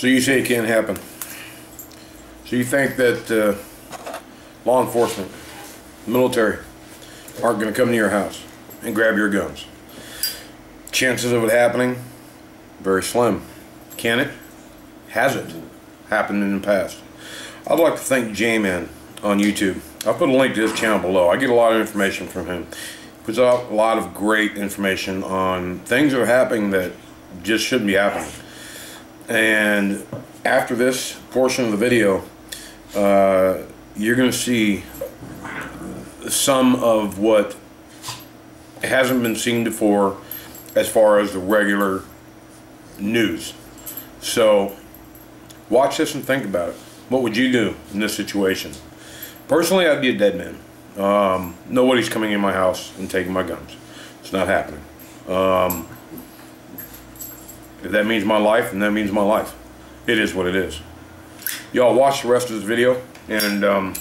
So you say it can't happen. So you think that law enforcement, military, aren't going to come to your house and grab your guns? Chances of it happening, very slim. Can it? Has it happened in the past? I'd like to thank J-Man on YouTube. I'll put a link to his channel below. I get a lot of information from him. He puts out a lot of great information on things that are happening that just shouldn't be happening. And after this portion of the video, you're going to see some of what hasn't been seen before as far as the regular news. So watch this and think about it. What would you do in this situation? Personally, I'd be a dead man. Nobody's coming in my house and taking my guns. It's not happening. If that means my life, then that means my life. It is what it is. Y'all watch the rest of this video and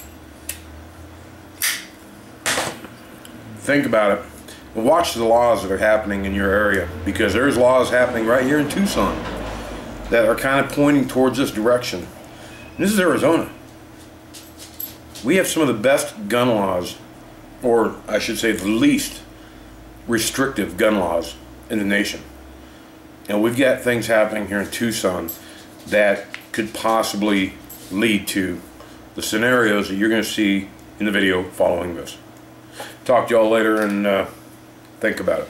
think about it. Watch the laws that are happening in your area, because there's laws happening right here in Tucson that are kind of pointing towards this direction. And this is Arizona. We have some of the best gun laws, or I should say the least restrictive gun laws in the nation. And we've got things happening here in Tucson that could possibly lead to the scenarios that you're going to see in the video following this. Talk to y'all later and think about it.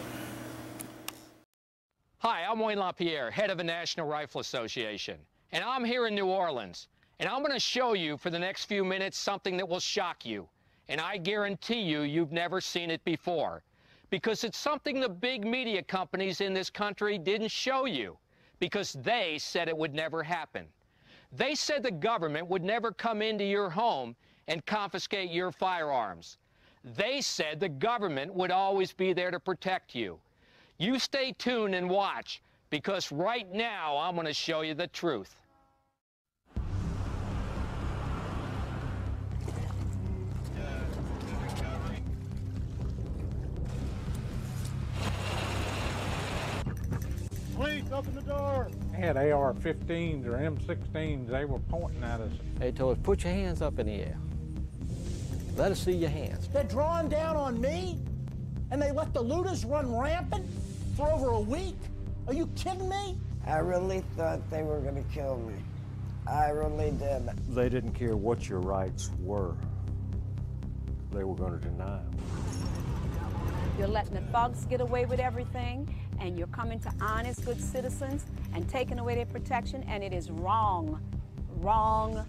Hi, I'm Wayne LaPierre, head of the National Rifle Association, and I'm here in New Orleans. And I'm going to show you for the next few minutes something that will shock you. And I guarantee you, you've never seen it before. Because it's something the big media companies in this country didn't show you. Because they said it would never happen. They said the government would never come into your home and confiscate your firearms. They said the government would always be there to protect you. You stay tuned and watch, because right now I'm going to show you the truth. Police, open the door! They had AR-15s or M16s. They were pointing at us. They told us, put your hands up in the air. Let us see your hands. They're drawing down on me, and they let the looters run rampant for over a week? Are you kidding me? I really thought they were going to kill me. I really did. They didn't care what your rights were. They were going to deny them. You're letting the thugs get away with everything, and you're coming to honest, good citizens and taking away their protection, and it is wrong, wrong,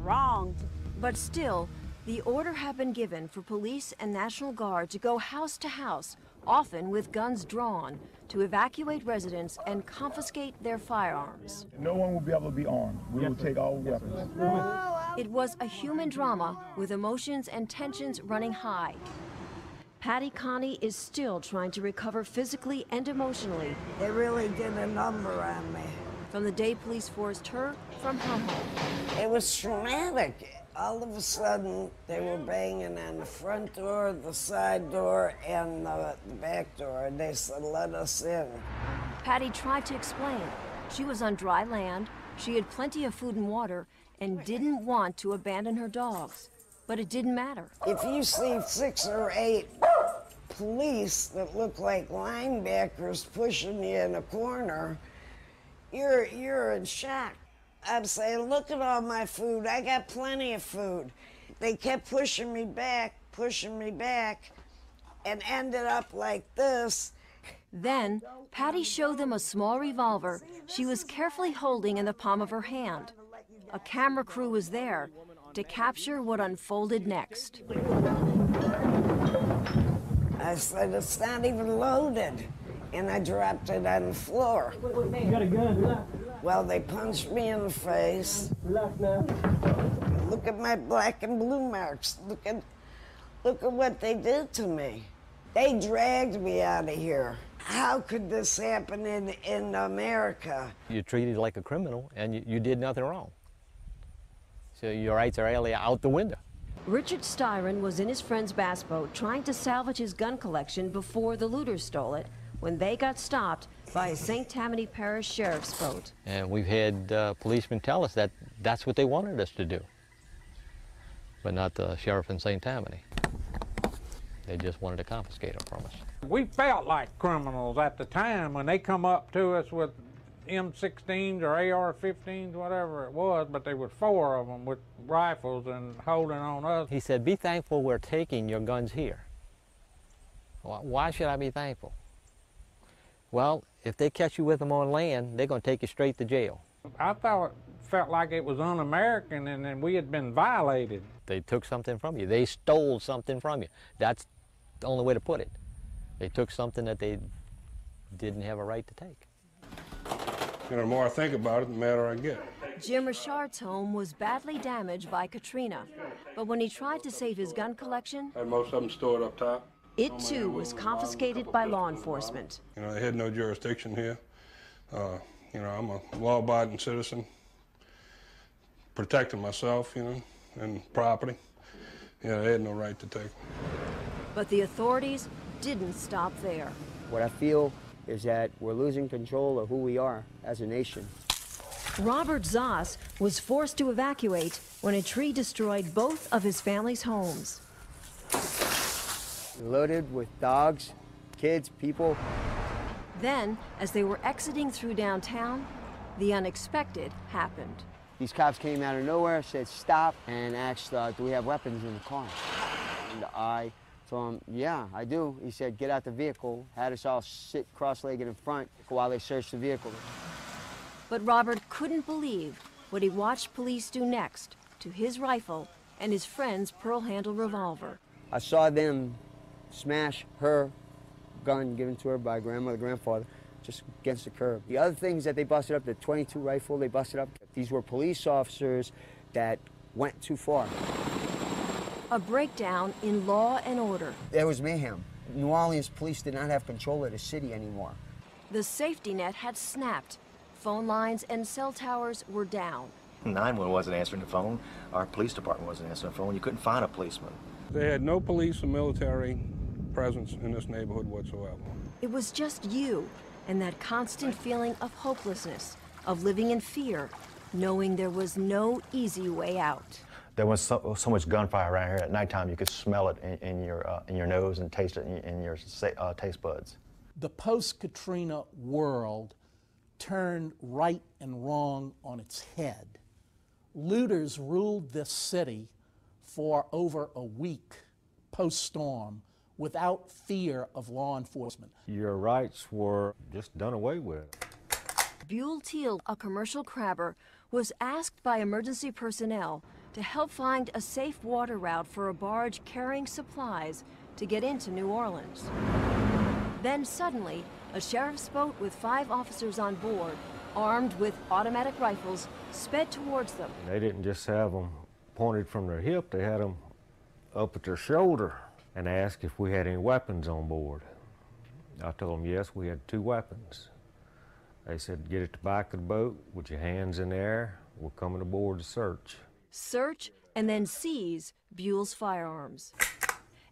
wrong. But still, the order had been given for police and National Guard to go house to house, often with guns drawn, to evacuate residents and confiscate their firearms. No one will be able to be armed. We will take all weapons. It was a human drama with emotions and tensions running high. Patty Connie is still trying to recover physically and emotionally. They really did a number on me. From the day police forced her from her home. It was traumatic. All of a sudden, they were banging on the front door, the side door, and the back door. They said, let us in. Patty tried to explain. She was on dry land, she had plenty of food and water, and didn't want to abandon her dogs. But it didn't matter. If you see 6 or 8 police that look like linebackers pushing you in a corner, you're in shock. I'm saying, look at all my food. I got plenty of food. They kept pushing me back, and ended up like this. Then, Patty showed them a small revolver she was carefully holding in the palm of her hand. A camera crew was there to capture what unfolded next. I said, it's not even loaded. And I dropped it on the floor. You got a gun? Well, they punched me in the face. Look at my black and blue marks. Look at what they did to me. They dragged me out of here. How could this happen in America? You're treated like a criminal, and you did nothing wrong. So your rights are really out the window. Richard Styron was in his friend's bass boat trying to salvage his gun collection before the looters stole it. When they got stopped, by a St. Tammany Parish sheriff's boat. And we've had policemen tell us that that's what they wanted us to do, but not the sheriff in St. Tammany. They just wanted to confiscate them from us. We felt like criminals at the time when they come up to us with M16s or AR-15s, whatever it was, but there were 4 of them with rifles and holding on us. He said, be thankful we're taking your guns here. Why should I be thankful? Well, if they catch you with them on land, they're going to take you straight to jail. I felt like it was un-American and then we had been violated. They took something from you. They stole something from you. That's the only way to put it. They took something that they didn't have a right to take. You know, the more I think about it, the madder I get. Jim Richard's home was badly damaged by Katrina, but when he tried to save his gun collection, Had most of them stored up top. it too was confiscated by law enforcement. You know, they had no jurisdiction here. You know, I'm a law-abiding citizen, protecting myself, you know, and property. You know, they had no right to take them. But the authorities didn't stop there. What I feel is that we're losing control of who we are as a nation. Robert Zoss was forced to evacuate when a tree destroyed both of his family's homes. Loaded with dogs, kids, people. Then, as they were exiting through downtown, the unexpected happened. These cops came out of nowhere, said stop, and asked, do we have weapons in the car? And I told him, yeah, I do. He said, get out the vehicle, had us all sit cross-legged in front while they searched the vehicle. But Robert couldn't believe what he watched police do next to his rifle and his friend's pearl-handle revolver. I saw them smash her gun given to her by grandmother, grandfather, just against the curb. The other things that they busted up, the .22 rifle they busted up, these were police officers that went too far. A breakdown in law and order. There was mayhem. New Orleans police did not have control of the city anymore. The safety net had snapped. Phone lines and cell towers were down. 911 wasn't answering the phone. Our police department wasn't answering the phone. You couldn't find a policeman. They had no police or military presence in this neighborhood whatsoever. It was just you and that constant feeling of hopelessness, of living in fear, knowing there was no easy way out. There was so much gunfire around here. At nighttime, you could smell it in your nose and taste it in your taste buds. The post-Katrina world turned right and wrong on its head. Looters ruled this city for over a week post-storm without fear of law enforcement. Your rights were just done away with. Buell Teal, a commercial crabber, was asked by emergency personnel to help find a safe water route for a barge carrying supplies to get into New Orleans. Then suddenly, a sheriff's boat with 5 officers on board, armed with automatic rifles, sped towards them. They didn't just have them pointed from their hip, they had them up at their shoulder and asked if we had any weapons on board. I told them yes, we had 2 weapons. They said, get at the back of the boat with your hands in the air. We're coming aboard to search. Search and then seize Buell's firearms.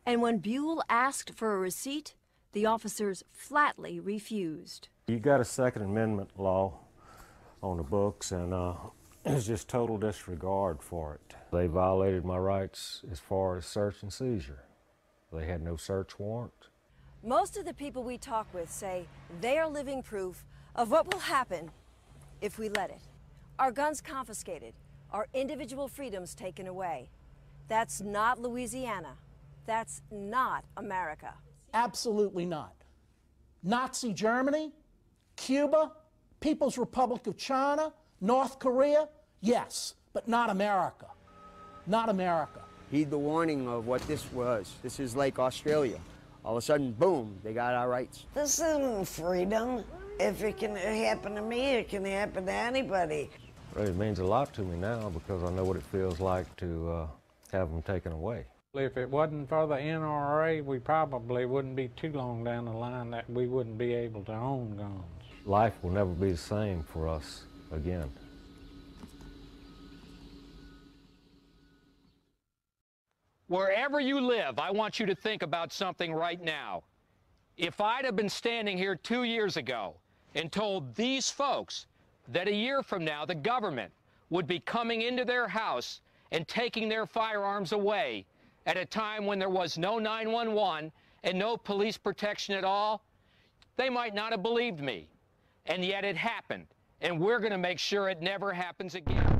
And when Buell asked for a receipt, the officers flatly refused. You got a Second Amendment law on the books, and it's just total disregard for it. They violated my rights as far as search and seizure. They had no search warrant. Most of the people we talk with say they are living proof of what will happen if we let it. Our guns confiscated, our individual freedoms taken away. That's not Louisiana. That's not America. Absolutely not. Nazi Germany, Cuba, People's Republic of China, North Korea, yes, but not America. Not America. Heed the warning of what this was. This is like Australia. All of a sudden, boom, they got our rights. This isn't freedom. If it can happen to me, it can happen to anybody. It means a lot to me now because I know what it feels like to have them taken away. If it wasn't for the NRA, we probably wouldn't be too long down the line that we wouldn't be able to own guns. Life will never be the same for us again. Wherever you live, I want you to think about something right now. If I'd have been standing here 2 years ago, and told these folks that a year from now the government would be coming into their house and taking their firearms away at a time when there was no 911 and no police protection at all, they might not have believed me. And yet it happened. And we're going to make sure it never happens again.